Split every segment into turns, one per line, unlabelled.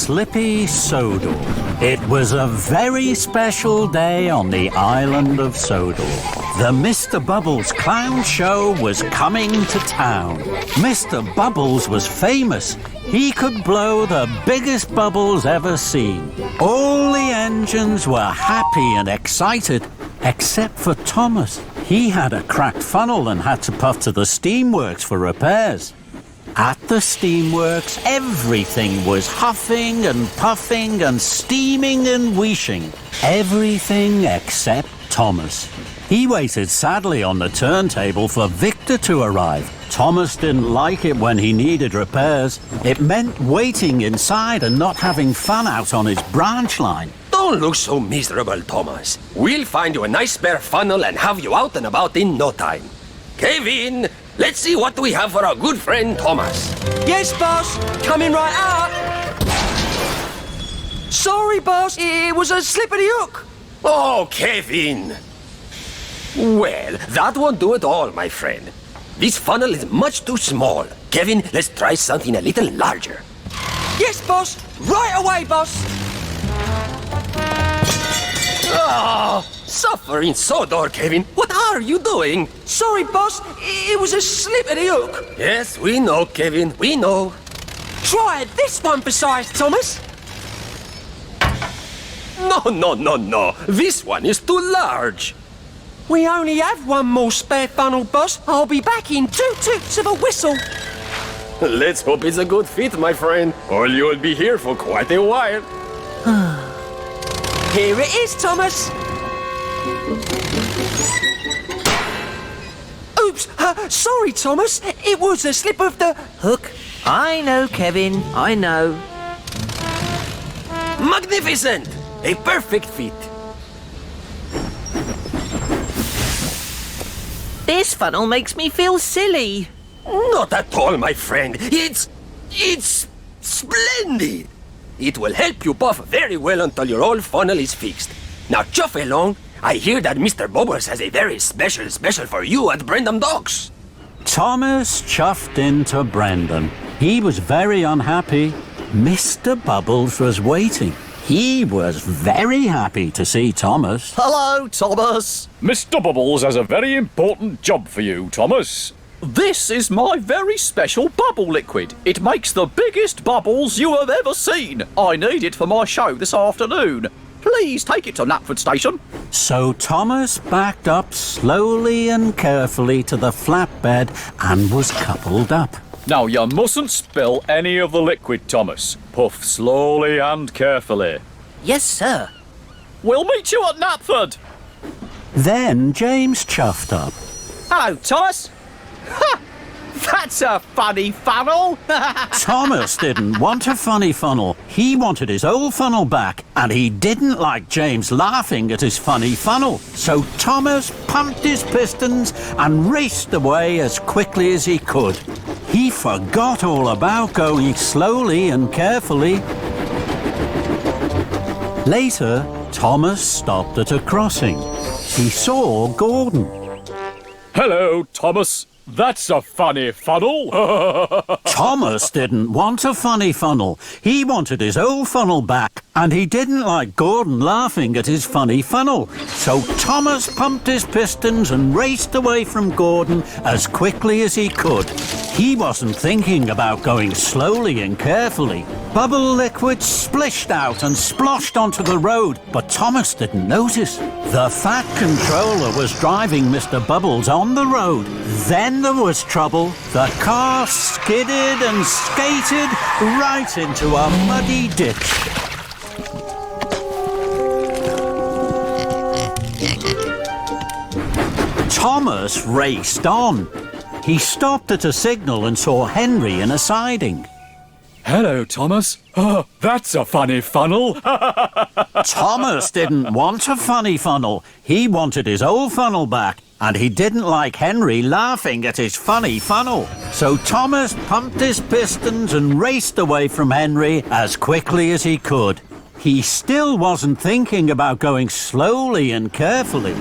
Slippy Sodor. It was a very special day on the island of Sodor. The Mr. Bubbles clown show was coming to town. Mr. Bubbles was famous. He could blow the biggest bubbles ever seen. All the engines were happy and excited, except for Thomas. He had a cracked funnel and had to puff to the steamworks for repairs. At the steamworks, everything was huffing and puffing and steaming and wheeshing. Everything except Thomas. He waited sadly on the turntable for Victor to arrive. Thomas didn't like it when he needed repairs. It meant waiting inside and not having fun out on his branch line.
Don't look so miserable, Thomas. We'll find you a nice spare funnel and have you out and about in no time. Kevin, let's see what we have for our good friend Thomas.
Yes, boss. Coming right up. Sorry, boss. It was a slip of the hook.
Oh, Kevin. Well, that won't do at all, my friend. This funnel is much too small. Kevin, let's try something a little larger.
Yes, boss. Right away, boss.
Oh, suffering Sodor, Kevin. What are you doing?
Sorry, boss. It was a slip of the hook.
Yes, we know, Kevin. We know.
Try this one besides, Thomas.
No. This one is too large.
We only have one more spare funnel, boss. I'll be back in 2 toots of a whistle.
Let's hope it's a good fit, my friend, or you'll be here for quite a while.
Here it is, Thomas. Oops, sorry, Thomas. It was a slip of the hook.
I know, Kevin, I know.
Magnificent! A perfect fit.
This funnel makes me feel silly.
Not at all, my friend. It's splendid. It will help you puff very well until your old funnel is fixed. Now chuff along. I hear that Mr. Bubbles has a very special for you at Brendam Docks.
Thomas chuffed into Brendan. He was very unhappy. Mr. Bubbles was waiting. He was very happy to see Thomas.
Hello, Thomas.
Mr. Bubbles has a very important job for you, Thomas. This is my very special bubble liquid. It makes the biggest bubbles you have ever seen. I need it for my show this afternoon. Please take it to Knapford Station.
So Thomas backed up slowly and carefully to the flatbed and was coupled up.
Now, you mustn't spill any of the liquid, Thomas. Puff slowly and carefully.
Yes, sir.
We'll meet you at Knapford.
Then James chuffed up.
Hello, Thomas. Ha! That's a funny funnel.
Thomas didn't want a funny funnel. He wanted his old funnel back, and he didn't like James laughing at his funny funnel. So Thomas pumped his pistons and raced away as quickly as he could. He forgot all about going slowly and carefully. Later, Thomas stopped at a crossing. He saw Gordon.
Hello, Thomas. That's a funny funnel.
Thomas didn't want a funny funnel. He wanted his old funnel back, and he didn't like Gordon laughing at his funny funnel. So Thomas pumped his pistons and raced away from Gordon as quickly as he could. He wasn't thinking about going slowly and carefully. Bubble liquid splished out and sploshed onto the road, but Thomas didn't notice. The Fat Controller was driving Mr. Bubbles on the road. Then there was trouble. The car skidded and skated right into a muddy ditch. Thomas raced on. He stopped at a signal and saw Henry in a siding.
Hello, Thomas. Oh, that's a funny funnel.
Thomas didn't want a funny funnel. He wanted his old funnel back, and he didn't like Henry laughing at his funny funnel. So Thomas pumped his pistons and raced away from Henry as quickly as he could. He still wasn't thinking about going slowly and carefully.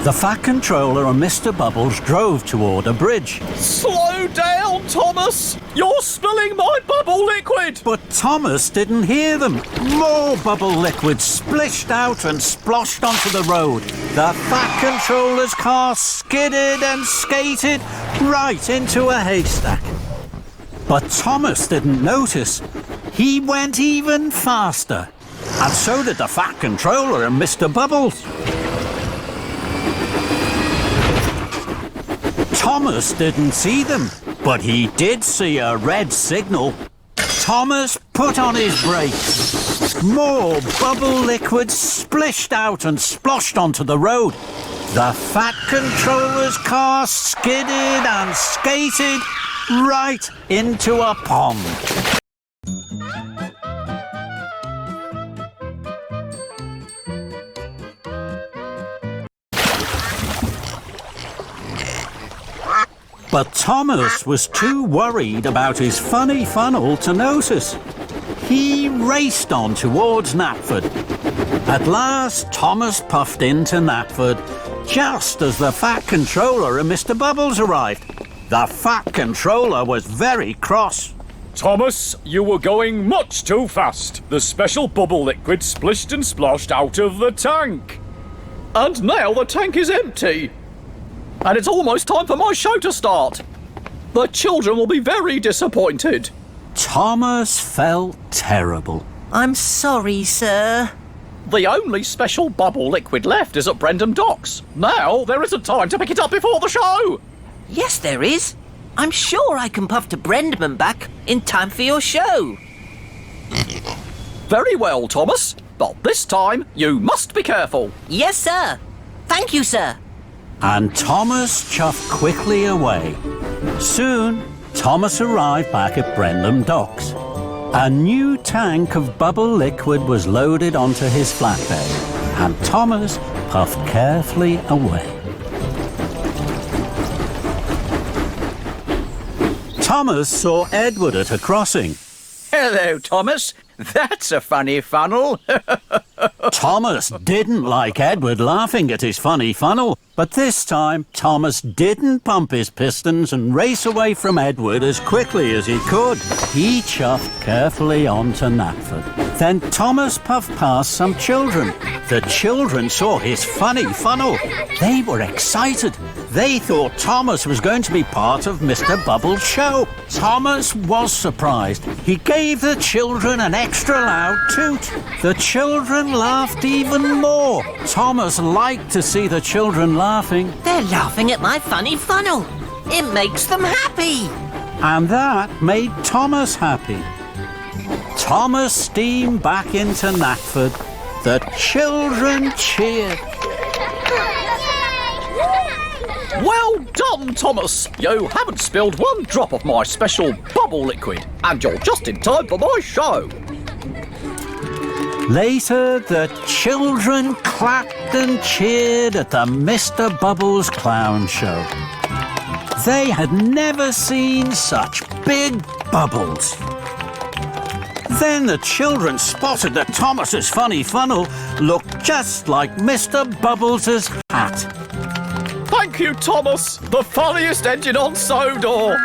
The Fat Controller and Mr. Bubbles drove toward a bridge.
Slow down, Thomas! You're spilling my bubble liquid!
But Thomas didn't hear them. More bubble liquid splished out and sploshed onto the road. The Fat Controller's car skidded and skated right into a haystack. But Thomas didn't notice. He went even faster. And so did the Fat Controller and Mr. Bubbles. Thomas didn't see them, but he did see a red signal. Thomas put on his brakes. More bubble liquid splished out and sploshed onto the road. The Fat Controller's car skidded and skated right into a pond. But Thomas was too worried about his funny funnel to notice. He raced on towards Knapford. At last, Thomas puffed into Knapford just as the Fat Controller and Mr. Bubbles arrived. The Fat Controller was very cross.
Thomas, you were going much too fast. The special bubble liquid splished and splashed out of the tank. And now the tank is empty. And it's almost time for my show to start. The children will be very disappointed.
Thomas felt terrible.
I'm sorry, sir.
The only special bubble liquid left is at Brendam Docks. Now there isn't time to pick it up before the show.
Yes, there is. I'm sure I can puff to Brendam and back in time for your show.
Very well, Thomas. But this time, you must be careful.
Yes, sir. Thank you, sir.
And Thomas chuffed quickly away. Soon, Thomas arrived back at Brendam Docks. A new tank of bubble liquid was loaded onto his flatbed, and Thomas puffed carefully away. Thomas saw Edward at a crossing.
Hello, Thomas. That's a funny funnel.
Thomas didn't like Edward laughing at his funny funnel, but this time Thomas didn't pump his pistons and race away from Edward as quickly as he could. He chuffed carefully on to Knapford. Then Thomas puffed past some children. The children saw his funny funnel. They were excited. They thought Thomas was going to be part of Mr. Bubble's show. Thomas was surprised. He gave the children an extra loud toot. The children laughed even more. Thomas liked to see the children laughing.
They're laughing at my funny funnel. It makes them happy.
And that made Thomas happy. Thomas steamed back into Knapford. The children cheered.
Well done, Thomas. You haven't spilled one drop of my special bubble liquid, and you're just in time for my show.
Later, the children clapped and cheered at the Mr. Bubbles Clown Show. They had never seen such big bubbles. Then the children spotted that Thomas's funny funnel looked just like Mr. Bubbles' hat.
Thank you, Thomas. The funniest engine on Sodor.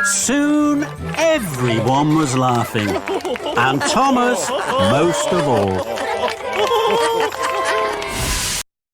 Soon, everyone was laughing, and Thomas most of all.